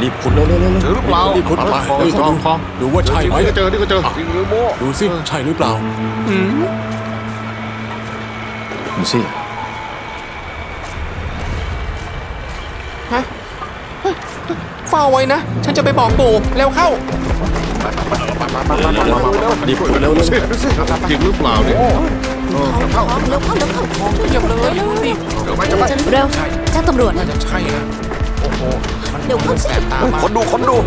รีบขุดเร็วๆ เจอหรือเปล่า รีบขุด ไปทองทอง ดูว่าใช่ไหม นี่ก็เจอนี่ก็เจอ จริงหรือโม้ ดูสิ ใช่หรือเปล่า คุณเสี่ย เฝ้าไว้นะ ฉันจะไปบอกปู่เร็วเข้า รีบขุดเร็ว ดูสิจริงหรือเปล่าเนี่ย ทองแล้วเข้าแล้วเข้า เยี่ยมเลยดูสิ เจอไหมเจอไหม เร็วแจ้งตำรวจ น่าจะใช่นะ โอ้โห เดี๋ยวเข้าสิ แสบตามา คนดู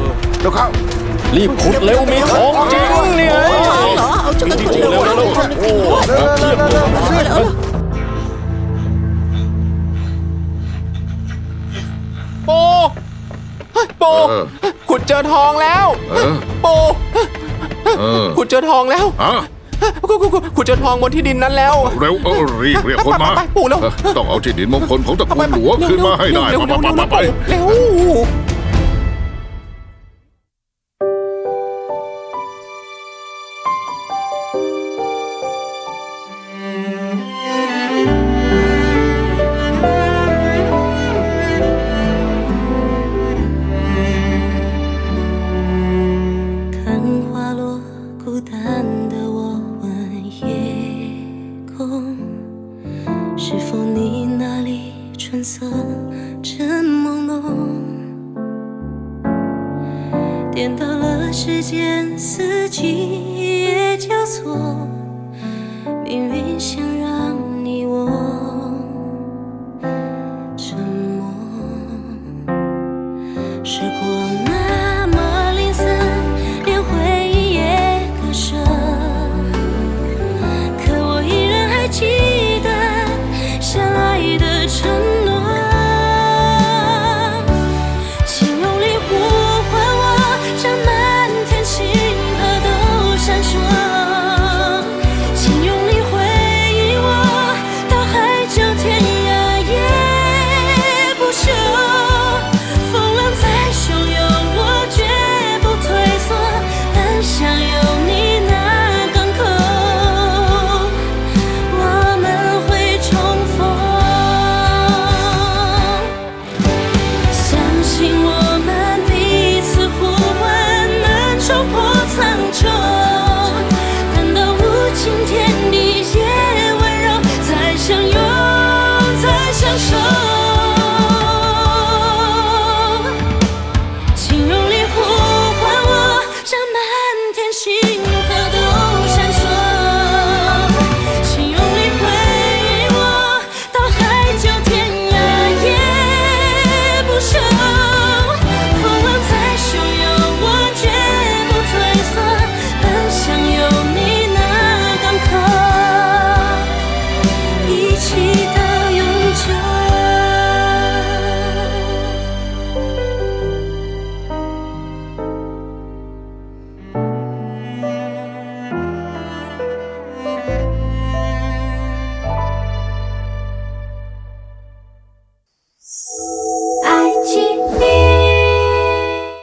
เดี๋ยวเข้า ๆรีบขุดเร็วมีของจริงเนี่ย ทองเหรอเอาจุดกันขุดเร็ว เร็วๆโอ้เพียบเลย เร็ว ปู่เฮ้ยปู่ขุดเจอทองแล้ว ปู่ ขุดเจอทองแล้ว ขุดเจอทองบนที่ดินนั้นแล้ว เร็วรีบเรียกคนมา ไปปู่เร็ว ต้องเอาที่ดินมงคลของตระกูลหลวงขึ้นมาให้ได้ เร็ว ไป เร็ว 看花落，孤单的我问夜空，是否你那里春色正朦胧？颠倒了时间，四季也交错。